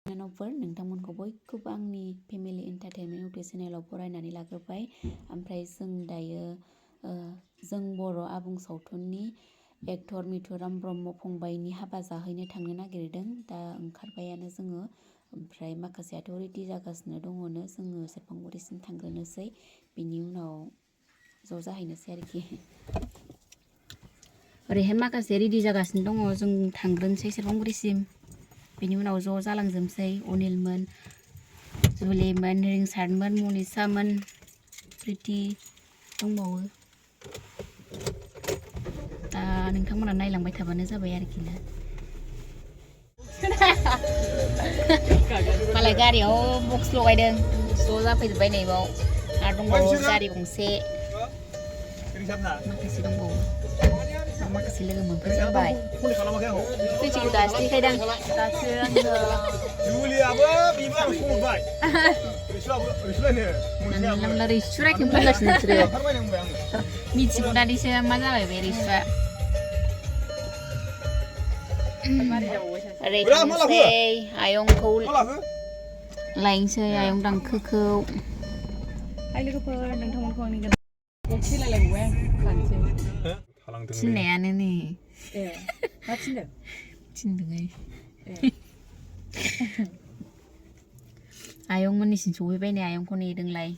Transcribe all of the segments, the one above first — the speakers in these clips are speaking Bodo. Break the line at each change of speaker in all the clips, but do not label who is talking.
बिनानावफोर नोंथांमोनखौ बयखौबो आंनि फेमिलि एन्टारटेनमेन्ट इउटुब चेनेलाव बरायनानै लाग्रोबाय। ओमफ्राय जों दायो जों बर' आबुं सावथुननि एक्टर मिथुराम ब्रह्म फंबायनि हाबा जाहैनो थांनो नागिरदों। दा ओंखारबायानो जोङो। ओमफ्राय माखासेयाथ' रेडि जागासिनो दङनो। जोङो सेरफांगुरिसिम थांग्रोनोसै, बिनि उनाव ज' जाहैनोसै आरोखि। ओरैहाय माखासे रेडि जागासिनो दङ, जों थांग्रोनोसै सेरफांगुरिसिम। बिनि उनाव ज' जालांजोबसै। अनिलमोन, जुलिमोन, रिंसारमोन, मनिसामोन, प्रिति दंबावो। दा नोंथांमोना नायलांबाय थाबानो जाबाय आरोखि ना। मालाय गारियाव बक्स लगायदों, ज' जाफैजोब्बाय नैबाव। आरो दंबावो गारि गंसे, माखासे दंबावो। माखासे लोगो मोनफैजोब्बाय। प्रितिखौ दासो देखायदां। दासो आङो जुलियाबो बिबो आं संबाय। रैसुराखौनो बुंगासिनो नोंसोरो। मिथिगौनानैसो मा जाबाय बे रैसुआ। ओरै थांसै आयंखौ लायनोसै, आयं दांखोखौ। हाय लोगोफोर, नोंथांमोनखौ आंनि थिनलायलायबावबाय आं खानसै। थिननायानो नै। मा थिनदों? थिनदोंहाय। आयं मोननिसिम सहैबाय नै, आयंखौ नेदोंलाय।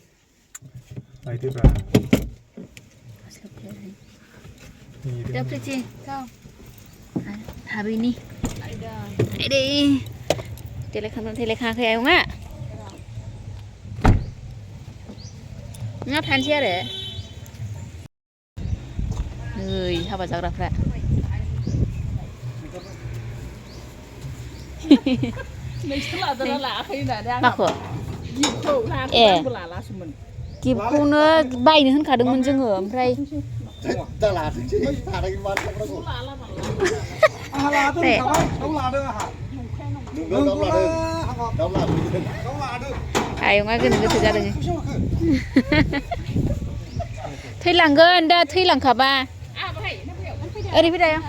लायदोब्रा। दा प्रिति हाबैनि। आइदै देलायखांदों देलायखाङाखै आयंआ? नोंहा थानोसै आरो? नै हाबा जाग्राफ्रा। नोंसोर लादोंना लायाखै होननानै आं माखौ? गिफ्टखौ आंबो लालासोमोन। गिफ्टखौनो बायनो होनखादोंमोन जोङो, ओमफ्राय दा लाथोंसै। आंहा लादों होनखाबाय, दाउ लादों आंहा। आयंआ गोनो गोथो जादों। थैलांगोन दा, थैलांखाबा। ओरै फैदो आयं।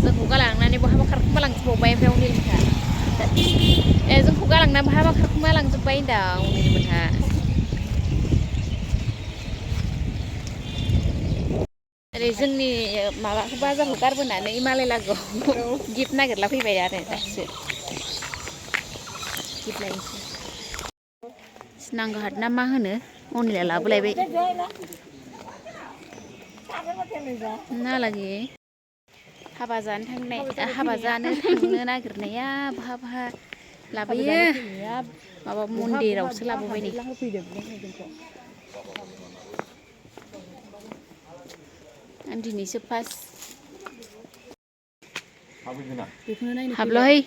जोंखौ गालांनानै बहाबा खारखुमा लांजोबबावबाय, ओमफ्राय अनिलमोनहा। जोंखौ गालांना बहाबा खारखुमा लांजोबबाय होनदां अनिलमोनहा। ओरै जोंनि माबाखौ बाजारखौ गारबोनानै मालाय लागोआव गिफ्ट नागिरला फैबाय आरो दासो। गिफ्ट लायनोसै। सिनांगोहाट ना मा होनो, अनिला लाबोलायबाय। नालागे हाबा जानो थांनो नागिरनाया बहा बहा लाबोयो। माबा मन्दिरावसो लाबोबाय नै। आं दिनैसो फार्स्ट। हाबलाय।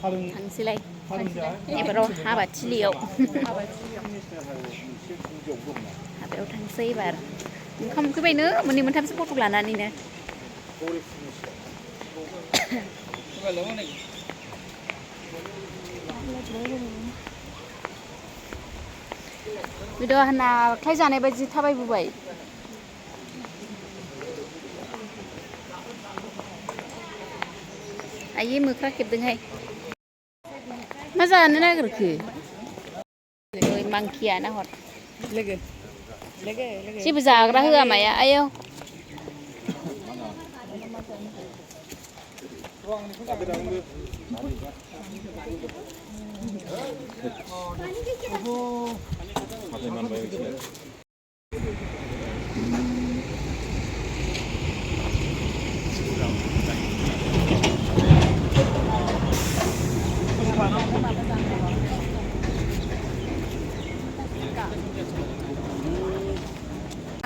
थांसैलाय एबाराव हाबाथिलियाव। हाबायाव थांसै एबार। ओंखाम उखैबायनो मोननै मोनथामसो फट' लानानैनो। बिद' नाख्लाय जानाय बायदि थाबायबोबाय। आयै मोख्रा खेबदोंहाय। मा जानो नागिरखो? मांकिया नाहर। जेबो जाग्रा होआ माया आयौ।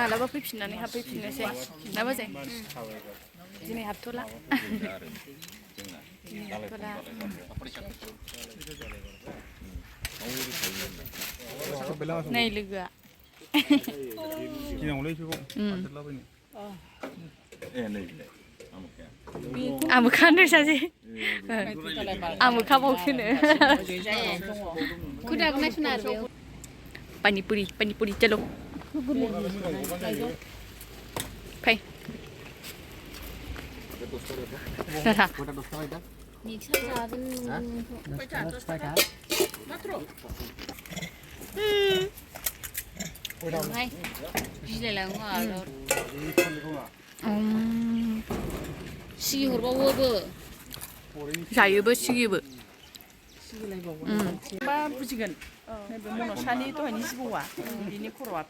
मालाबा फैफिननानै हाबफैफिननोसै ना बाजै?
दिनै हाबथ'ला नै लोगोआ आमोखा होनदों सासे आमोखा बावसोनो पानिपुरि पानिपुरि चलो फै जायोबो सिगियोबो
मा बुजिगोन नैबे मनसानि दहायनि जिबौआ बिनि खर'आ बे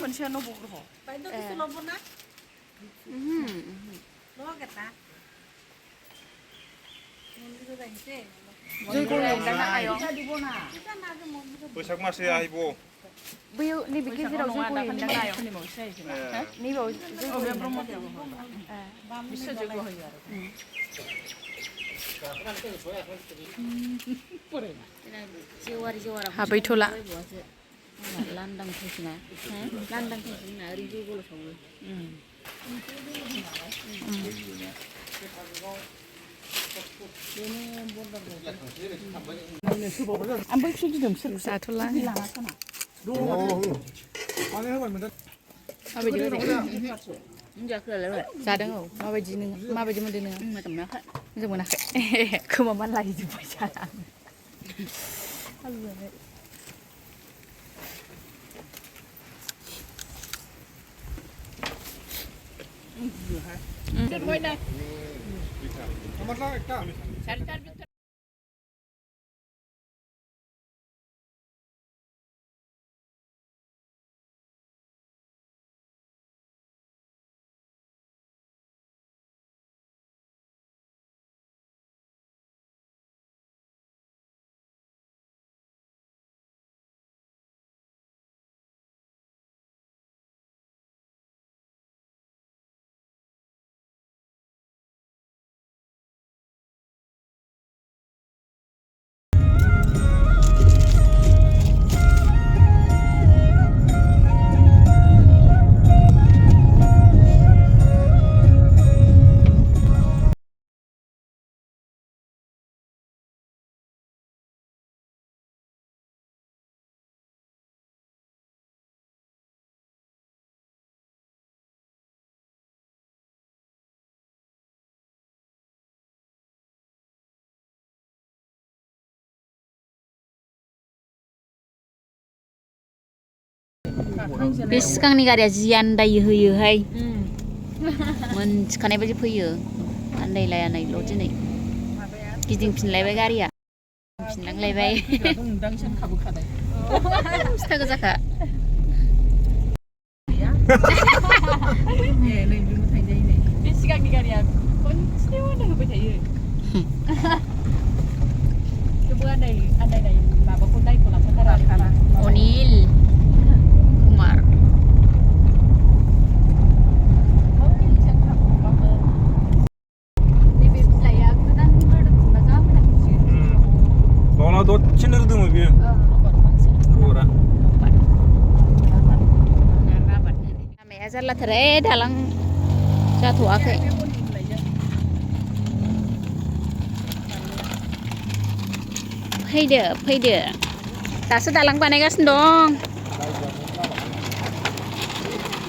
मोनसेया न' बग्रह
बैसाग मासै आइब
बैयाव नैबे गेजेराव जयग' नैबेयाव
बिसोर जयग' होयो आरो
हाबैथ'ला
लांदां थाइसना लांदां थाइसना ओरै जयग'ल' सावो
आं बै फिसा गिदिर बिसोर
जाथ'ला जादों औ माबायदि नोङो माबायदि मोनदों नोङो मोजां मोनाखै खोमा मान लायजोब्बाय जाना
बे सिगांनि गारिया जि आन्दाय होयोहाय मोनथिखानाय बायदि फैयो आन्दायलायानायल' दिनै गिदिंफिनलायबाय गारिया फिनलांलायबाय सिथा गोजाखा
बे सिगांनि गारिया खनसेयाव आन्दाय होबाय थायो थेवबो आन्दायनाय माबाखौ दायखौ लांफाथारा
अनिल कुमार
नैबे बिलाइआ गोदान रोदोमफिनबा जा मोजां
बावना दसेनो रोदोमो बियो रबरा
लामाया जारलाथार दालां जाथ'वाखै फैदो फैदो दासो दालां बानायगासिनो दं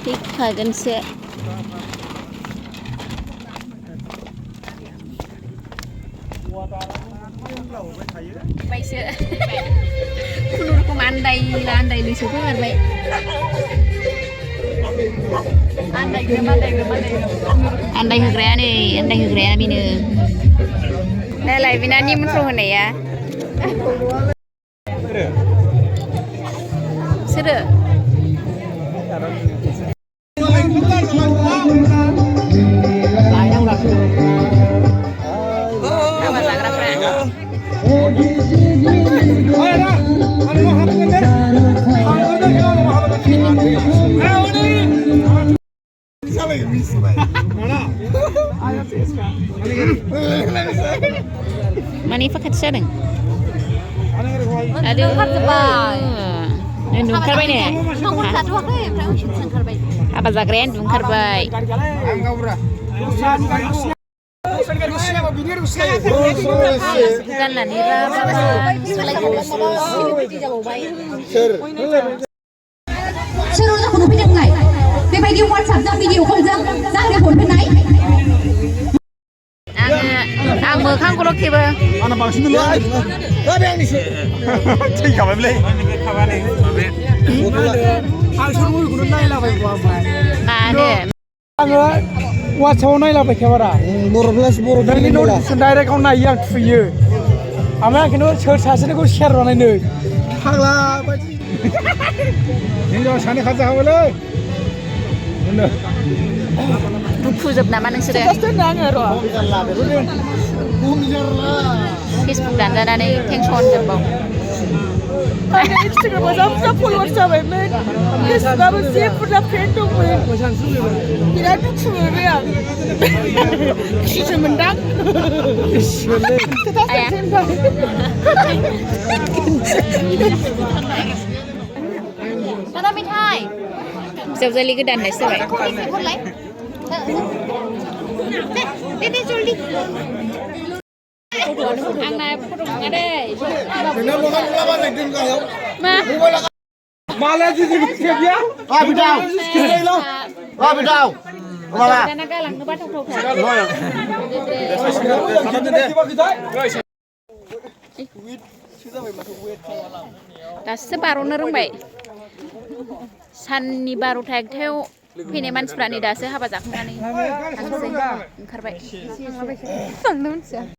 फैखागोनसो बायसो खुनुरुखुम आन्दायलैसो फैमारबाय आन्दायहोग्राया नै आन्दायहोग्राया बेनो नालाय बेना निमन्थ्रन होनाया सोरो हाबा जाग्राफ्रा
Manifa खाथि जादों
Aduh,
ओंखारजोब्बाय उन्दुओंखारबाय नो
Nomor satu aku ya, ओंखारबाय.
हाबा जाग्राया उन्दुओंखारबाय गाननानै
सोर जाखौ नुफैदों होनलाय बेबायदि वाट्सएपजों भिडिअ कलजों जाहाथे हरफिननाय
आं मोखांखौल' खेबो
आंना बांसिन दंलै बे आंनिसो थैखाबायलै खाबानै माबे आं सरमुखौनो नायलाबाय
मानो
आङो वाट्सएपआव नायलाबाय बारा नोंनि नटिफिकेसन डाइरेक्ट आव नायो आं थुयो ओमफ्राय आं खिन्थु सोर सासेनिखौ शेयार बानायनो
फाग्ला बायदि हिनजाव सानै खाजा हाबायलै
दुखुजोब नामा नोंसोरो फेसबुक दानजानानै टेनसन जोबबाव
Instagram aja buza followers जाबायमोन Facebookआबो जे बुरजा फ्रेन्ड दंमोन बिराद दुखु मोनबाय आं खुसिसो मोनदां
mana मेथाइ बिजावजालि गोदान होननायसो जाबाय दे जल्दि आंना फट' नङा दै मा
मालाय जिजि खेबिया
बिदाव बिदाव
दाना गालांनो बाथावथावथार दासो बार'नो रोंबाय साननि 12ता 1तायाव फैनाय मानसिफ्रा नै दासो हाबा जाखांनानै थांसै ओंखारबाय